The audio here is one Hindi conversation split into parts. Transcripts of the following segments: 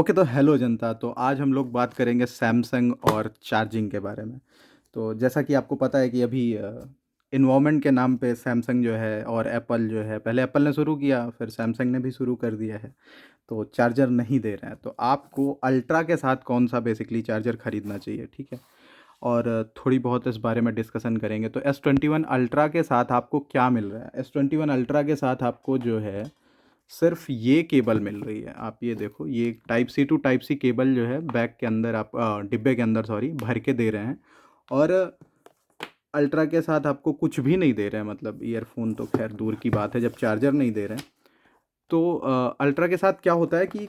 ओके, तो हेलो जनता। तो आज हम लोग बात करेंगे सैमसंग और चार्जिंग के बारे में। तो जैसा कि आपको पता है कि अभी इन्वायरमेंट के नाम पे सैमसंग जो है और एप्पल जो है, पहले एप्पल ने शुरू किया, फिर सैमसंग ने भी शुरू कर दिया है। तो चार्जर नहीं दे रहे हैं, तो आपको अल्ट्रा के साथ कौन सा बेसिकली चार्जर ख़रीदना चाहिए, ठीक है। और थोड़ी बहुत इस बारे में डिस्कशन करेंगे। तो S21 अल्ट्रा के साथ आपको क्या मिल रहा है? S21 अल्ट्रा के साथ आपको जो है सिर्फ ये केबल मिल रही है। आप ये देखो, ये type C to type C cable जो है बैग के अंदर आप डिब्बे के अंदर सॉरी भर के दे रहे हैं। और अल्ट्रा के साथ आपको कुछ भी नहीं दे रहे हैं, मतलब ईयरफोन तो खैर दूर की बात है, जब चार्जर नहीं दे रहे हैं। तो अल्ट्रा के साथ क्या होता है कि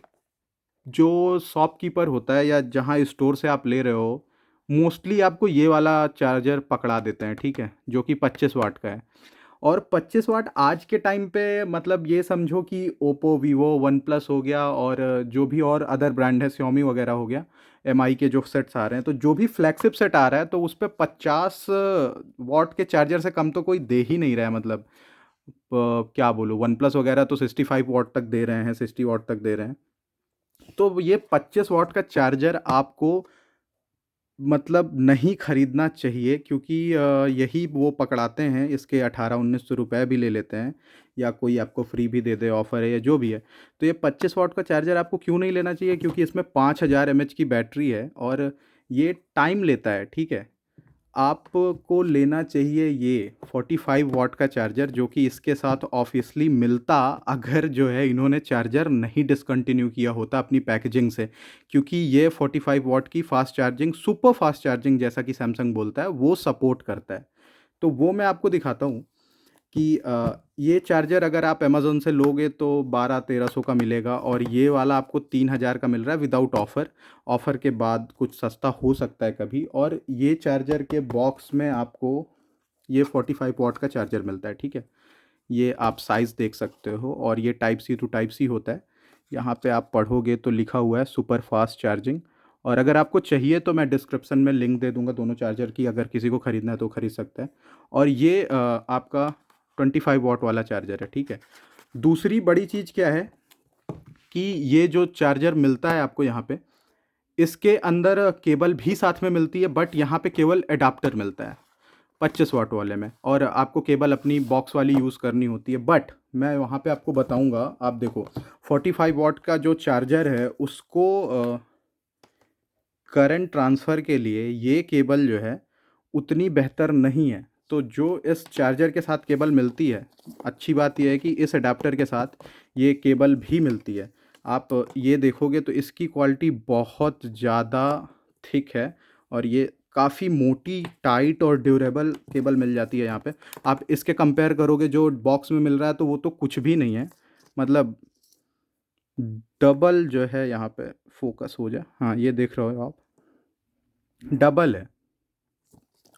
जो शॉपकीपर होता है या जहाँ स्टोर से आप ले रहे हो, मोस्टली आपको ये वाला चार्जर पकड़ा देते हैं, ठीक है, जो कि 25 वाट का है। और 25 वाट आज के टाइम पे, मतलब ये समझो कि ओप्पो, वीवो, वन प्लस हो गया, और जो भी और अदर ब्रांड है, श्योमी वगैरह हो गया, एमआई के जो सेट्स आ रहे हैं, तो जो भी फ्लैगशिप सेट आ रहा है, तो उस पर 50 वाट के चार्जर से कम तो कोई दे ही नहीं रहा है। मतलब क्या बोलूँ, वन प्लस वगैरह तो 65 वाट तक दे रहे हैं, 60 वाट तक दे रहे हैं। तो ये 25 वाट का चार्जर आपको मतलब नहीं खरीदना चाहिए, क्योंकि यही वो पकड़ाते हैं, इसके 1800-1900 रुपये भी ले लेते हैं, या कोई आपको फ्री भी दे दे, ऑफ़र है या जो भी है। तो ये 25 वाट का चार्जर आपको क्यों नहीं लेना चाहिए? क्योंकि इसमें 5000 mAh की बैटरी है और ये टाइम लेता है, ठीक है। आपको लेना चाहिए ये 45 वाट का चार्जर, जो कि इसके साथ ऑब्वियसली मिलता, अगर जो है इन्होंने चार्जर नहीं डिसकंटिन्यू किया होता अपनी पैकेजिंग से। क्योंकि ये 45 वाट की fast charging, super fast charging जैसा कि सैमसंग बोलता है, वो सपोर्ट करता है। तो वो मैं आपको दिखाता हूँ कि ये चार्जर अगर आप अमेज़न से लोगे तो 1200-1300 का मिलेगा, और ये वाला आपको 3000 का मिल रहा है विदाउट ऑफ़र। ऑफ़र के बाद कुछ सस्ता हो सकता है कभी। और ये चार्जर के बॉक्स में आपको ये 45 वाट का चार्जर मिलता है, ठीक है। ये आप साइज़ देख सकते हो, और ये type C to type C होता है। यहाँ पे आप पढ़ोगे तो लिखा हुआ है सुपर फास्ट चार्जिंग। और अगर आपको चाहिए तो मैं डिस्क्रिप्शन में लिंक दे दूँगा दोनों चार्जर की, अगर किसी को ख़रीदना है तो ख़रीद सकता है। और ये आपका 25 वाट वाला चार्जर है, ठीक है। दूसरी बड़ी चीज़ क्या है कि ये जो चार्जर मिलता है आपको यहाँ पे, इसके अंदर केबल भी साथ में मिलती है, बट यहाँ पे केवल एडाप्टर मिलता है 25 वाट वाले में, और आपको केबल अपनी बॉक्स वाली यूज़ करनी होती है। बट मैं वहाँ पे आपको बताऊँगा, आप देखो 45 वाट का जो चार्जर है उसको करंट ट्रांसफ़र के लिए ये केबल जो है उतनी बेहतर नहीं है। तो जो इस चार्जर के साथ केबल मिलती है, अच्छी बात ये है कि इस एडाप्टर के साथ ये केबल भी मिलती है। आप ये देखोगे तो इसकी क्वालिटी बहुत ज़्यादा थिक है, और ये काफ़ी मोटी, टाइट और ड्यूरेबल केबल मिल जाती है यहाँ पे। आप इसके कंपेयर करोगे जो बॉक्स में मिल रहा है, तो वो तो कुछ भी नहीं है। मतलब डबल जो है यहाँ पे, फोकस हो जाए, हाँ ये देख रहे हो आप, डबल है।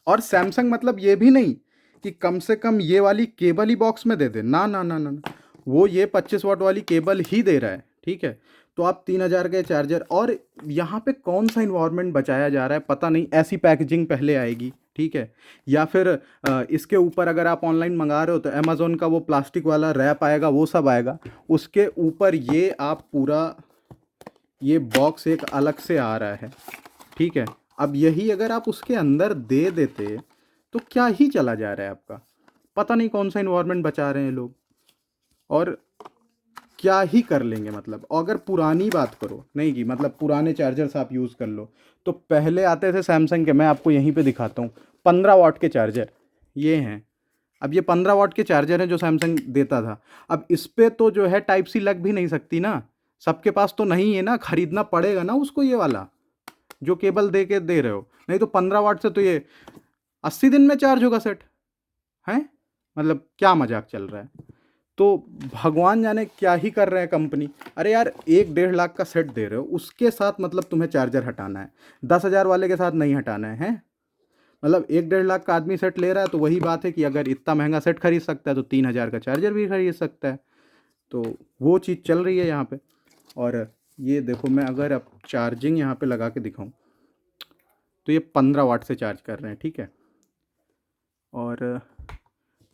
और सैमसंग मतलब ये भी नहीं कि कम से कम ये वाली केबल ही बॉक्स में दे दे, ना ना ना ना ना। वो ये 25 वाट वाली केबल ही दे रहा है, ठीक है। तो आप 3000 के चार्जर, और यहाँ पे कौन सा इन्वायरमेंट बचाया जा रहा है पता नहीं। ऐसी पैकेजिंग पहले आएगी, ठीक है, या फिर इसके ऊपर अगर आप ऑनलाइन मंगा रहे हो तो अमेज़ोन का वो प्लास्टिक वाला रैप आएगा, वो सब आएगा। उसके ऊपर ये आप पूरा, ये बॉक्स एक अलग से आ रहा है, ठीक है। अब यही अगर आप उसके अंदर दे देते तो क्या ही चला जा रहा है आपका। पता नहीं कौन सा इन्वायरमेंट बचा रहे हैं लोग, और क्या ही कर लेंगे। मतलब अगर पुरानी बात करो, नहीं कि मतलब पुराने चार्जर्स आप यूज़ कर लो, तो पहले आते थे सैमसंग के, मैं आपको यहीं पे दिखाता हूँ, 15 वाट के चार्जर ये हैं। अब ये 15 वाट के चार्जर हैं जो सैमसंग देता था। अब इस पे तो जो है टाइप सी लग भी नहीं सकती ना, सबके पास तो नहीं है ना, खरीदना पड़ेगा ना उसको ये वाला जो केबल दे के दे रहे हो। नहीं तो 15 वाट से तो ये 80 दिन में चार्ज होगा सेट है। मतलब क्या मजाक चल रहा है। तो भगवान जाने क्या ही कर रहे हैं कंपनी। अरे यार, 1-1.5 लाख का सेट दे रहे हो, उसके साथ मतलब तुम्हें चार्जर हटाना है, 10,000 वाले के साथ नहीं हटाना है, हैं? मतलब 1-1.5 लाख का आदमी सेट ले रहा है, तो वही बात है कि अगर इतना महंगा सेट खरीद सकता है तो 3000 का चार्जर भी खरीद सकता है। तो वो चीज़ चल रही है यहाँ पे। और ये देखो, मैं अगर अब चार्जिंग यहाँ पे लगा के दिखाऊं, तो ये 15 वाट से चार्ज कर रहे हैं, ठीक है। और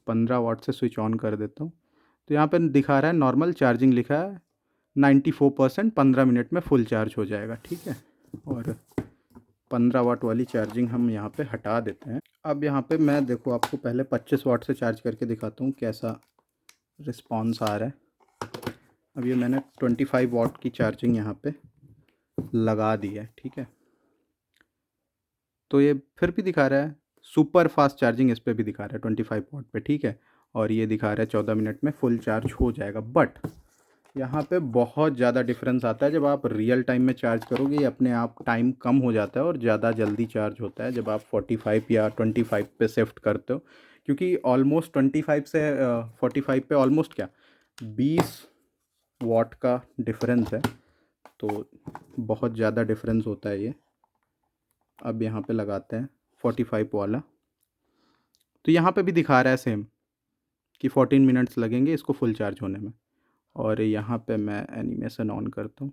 15 वाट से स्विच ऑन कर देता हूँ, तो यहाँ पे दिखा रहा है नॉर्मल चार्जिंग लिखा है, 94% 15 मिनट में फुल चार्ज हो जाएगा। ठीक है, और 15 वाट वाली चार्जिंग हम यहाँ पे हटा देते हैं। अब यहाँ पे मैं देखो आपको पहले 25 वाट से चार्ज करके दिखाता हूँ कैसा रिस्पॉन्स आ रहा है। अब ये मैंने 25 वाट की चार्जिंग यहाँ पे लगा दी है। ठीक है, तो ये फिर भी दिखा रहा है सुपर फास्ट चार्जिंग, इस पे भी दिखा रहा है 25 वाट पे। ठीक है, और ये दिखा रहा है 14 मिनट में फुल चार्ज हो जाएगा। बट यहाँ पे बहुत ज़्यादा डिफरेंस आता है जब आप रियल टाइम में चार्ज करोगे। ये अपने आप टाइम कम हो जाता है और ज़्यादा जल्दी चार्ज होता है जब आप 45 या 25 पे शिफ्ट करते हो, क्योंकि ऑलमोस्ट 25 से 45 पे ऑलमोस्ट क्या 20 वाट का डिफरेंस है, तो बहुत ज़्यादा डिफरेंस होता है ये। अब यहाँ पे लगाते हैं 45 वाला, तो यहाँ पे भी दिखा रहा है सेम कि 14 मिनट्स लगेंगे इसको फुल चार्ज होने में। और यहाँ पे मैं एनिमेशन ऑन करता हूँ,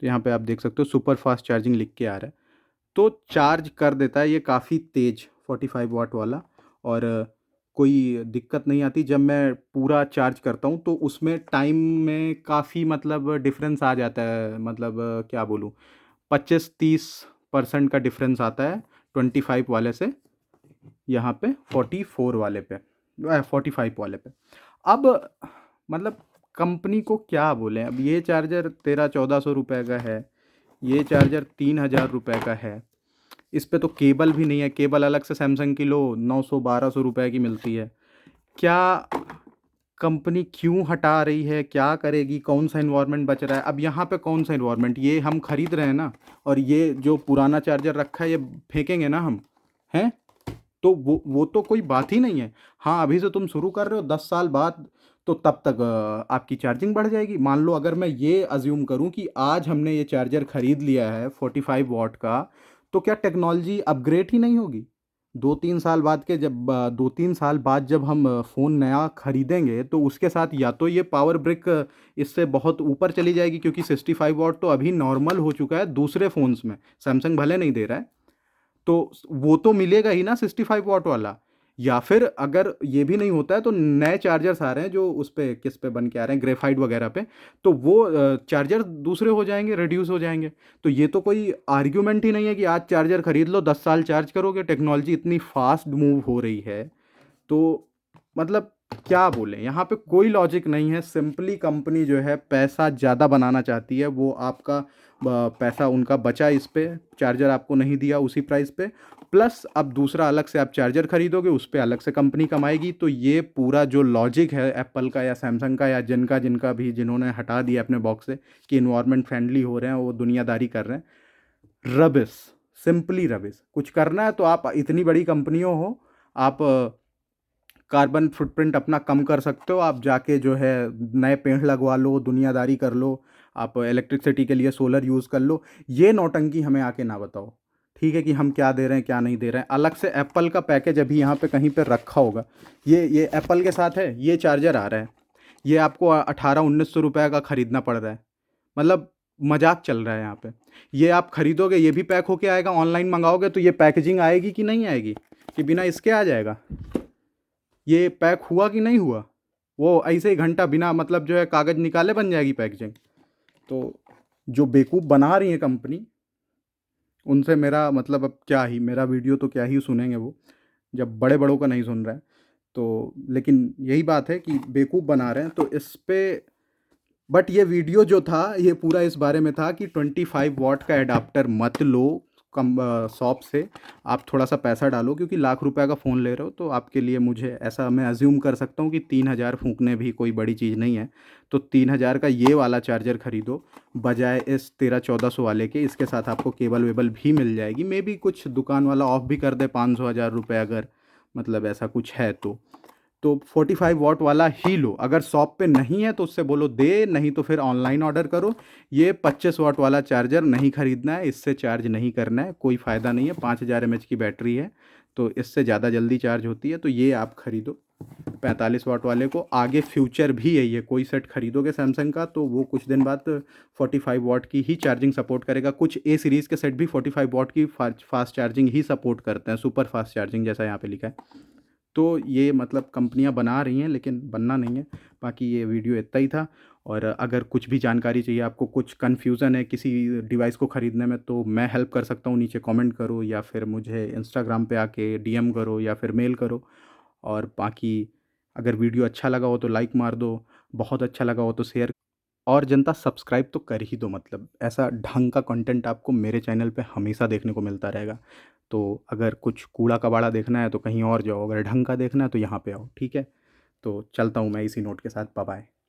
तो यहाँ पे आप देख सकते हो सुपर फास्ट चार्जिंग लिख के आ रहा है, तो चार्ज कर देता है ये काफ़ी तेज़ 45 वाट वाला। और कोई दिक्कत नहीं आती जब मैं पूरा चार्ज करता हूँ, तो उसमें टाइम में काफ़ी मतलब डिफरेंस आ जाता है। मतलब क्या बोलूँ, 25-30% का डिफरेंस आता है 25 वाले से यहाँ पे 44 वाले पे, 45 वाले पे। अब मतलब कंपनी को क्या बोलें, अब ये चार्जर 1300-1400 रुपये का है, ये चार्जर 3000 रुपये का है। इस पे तो केबल भी नहीं है, केबल अलग से सैमसंग की लो 900-1200 रुपये की मिलती है। क्या कंपनी क्यों हटा रही है, क्या करेगी, कौन सा इन्वायरमेंट बच रहा है? अब यहाँ पे कौन सा इन्वायरमेंट, ये हम खरीद रहे हैं ना, और ये जो पुराना चार्जर रखा है ये फेंकेंगे ना हम, हैं? तो वो तो कोई बात ही नहीं है। हाँ, अभी से तुम शुरू कर रहे हो, 10 साल बाद तो तब तक आपकी चार्जिंग बढ़ जाएगी। मान लो अगर मैं ये अज़्यूम करूँ कि आज हमने ये चार्जर खरीद लिया है 45 वॉट का, तो क्या टेक्नोलॉजी अपग्रेड ही नहीं होगी? 2-3 साल बाद के जब 2-3 साल बाद जब हम फ़ोन नया खरीदेंगे, तो उसके साथ या तो ये पावर ब्रिक इससे बहुत ऊपर चली जाएगी, क्योंकि 65 वॉट तो अभी नॉर्मल हो चुका है दूसरे फ़ोन्स में, सैमसंग भले नहीं दे रहा है। तो वो तो मिलेगा ही ना 65 वॉट वाला। या फिर अगर ये भी नहीं होता है तो नए चार्जर्स आ रहे हैं जो उस पे किस पे बन के आ रहे हैं, ग्रेफाइट वगैरह पे, तो वो चार्जर दूसरे हो जाएंगे, रिड्यूस हो जाएंगे। तो ये तो कोई आर्ग्यूमेंट ही नहीं है कि आज चार्जर खरीद लो 10 साल चार्ज करोगे। टेक्नोलॉजी इतनी फास्ट मूव हो रही है, तो मतलब क्या बोलें, यहाँ पे कोई लॉजिक नहीं है। सिंपली कंपनी जो है पैसा ज़्यादा बनाना चाहती है, वो आपका पैसा उनका बचा इस पे, चार्जर आपको नहीं दिया उसी प्राइस पे, प्लस अब दूसरा अलग से आप चार्जर खरीदोगे उस पे अलग से कंपनी कमाएगी। तो ये पूरा जो लॉजिक है एप्पल का या सैमसंग का या जिनका जिनका भी, जिन्होंने हटा दिया अपने बॉक्स से कि इन्वायरमेंट फ्रेंडली हो रहे हैं, वो दुनियादारी कर रहे हैं, रबिश, सिंपली रबिश। कुछ करना है तो आप इतनी बड़ी कंपनियों हो, आप कार्बन फुटप्रिंट अपना कम कर सकते हो। आप जाके जो है नए पेड़ लगवा लो, दुनियादारी कर लो, आप इलेक्ट्रिसिटी के लिए सोलर यूज़ कर लो। ये नौटंकी हमें आके ना बताओ, ठीक है, कि हम क्या दे रहे हैं क्या नहीं दे रहे हैं। अलग से एप्पल का पैकेज अभी यहाँ पे कहीं पे रखा होगा, ये एप्पल के साथ है, ये चार्जर आ रहा है, ये आपको 1800-1900 रुपये का ख़रीदना पड़ रहा है। मतलब मजाक चल रहा है यहाँ पे। ये आप खरीदोगे ये भी पैक होके आएगा, ऑनलाइन मंगाओगे तो ये पैकेजिंग आएगी कि नहीं आएगी, कि बिना इसके आ जाएगा? ये पैक हुआ कि नहीं हुआ? वो ऐसे ही घंटा बिना मतलब जो है कागज़ निकाले बन जाएगी पैकेजिंग। तो जो बेवकूफ़ बना रही है कंपनी, उनसे मेरा मतलब अब क्या ही, मेरा वीडियो तो क्या ही सुनेंगे वो, जब बड़े बड़ों का नहीं सुन रहे हैं। तो लेकिन यही बात है कि बेवकूफ़ बना रहे हैं, तो इस पे। बट ये वीडियो जो था ये पूरा इस बारे में था कि 25 वॉट का एडाप्टर मत लो कम शॉप से, आप थोड़ा सा पैसा डालो, क्योंकि लाख रुपए का फ़ोन ले रहे हो तो आपके लिए, मुझे ऐसा मैं अज्यूम कर सकता हूँ कि 3000 फूंकने भी कोई बड़ी चीज़ नहीं है। तो 3000 का ये वाला चार्जर खरीदो बजाय इस 1300-1400 वाले के। इसके साथ आपको केबल वेबल भी मिल जाएगी, मे बी कुछ दुकान वाला ऑफ भी कर दे 500-1000 रुपये, अगर मतलब ऐसा कुछ है तो 45 वॉट वाला ही लो। अगर शॉप पे नहीं है तो उससे बोलो दे, नहीं तो फिर ऑनलाइन ऑर्डर करो। ये 25 वॉट वाला चार्जर नहीं खरीदना है, इससे चार्ज नहीं करना है, कोई फ़ायदा नहीं है। 5000 mAh की बैटरी है, तो इससे ज़्यादा जल्दी चार्ज होती है, तो ये आप खरीदो 45 वॉट वाले को। आगे फ्यूचर भी है, ये कोई सेट खरीदोगे सैमसंग का तो वो कुछ दिन बाद 45 वॉट की ही चार्जिंग सपोर्ट करेगा। कुछ ए सीरीज़ के सेट भी 45 वॉट की फास्ट चार्जिंग ही सपोर्ट करते हैं, सुपर फास्ट चार्जिंग जैसा यहाँ पे लिखा है। तो ये मतलब कंपनियाँ बना रही हैं लेकिन बनना नहीं है। बाकी ये वीडियो इतना ही था। और अगर कुछ भी जानकारी चाहिए आपको, कुछ कन्फ्यूज़न है किसी डिवाइस को ख़रीदने में, तो मैं हेल्प कर सकता हूँ। नीचे कमेंट करो या फिर मुझे इंस्टाग्राम पे आके डीएम करो या फिर मेल करो। और बाकी अगर वीडियो अच्छा लगा हो तो लाइक मार दो, बहुत अच्छा लगा हो तो शेयर। और जनता सब्सक्राइब तो कर ही दो, मतलब ऐसा ढंग का कंटेंट आपको मेरे चैनल पे हमेशा देखने को मिलता रहेगा। तो अगर कुछ कूड़ा-कबाड़ा देखना है तो कहीं और जाओ, अगर ढंग का देखना है तो यहाँ पे आओ, ठीक है? तो चलता हूँ मैं इसी नोट के साथ, बाय बाय।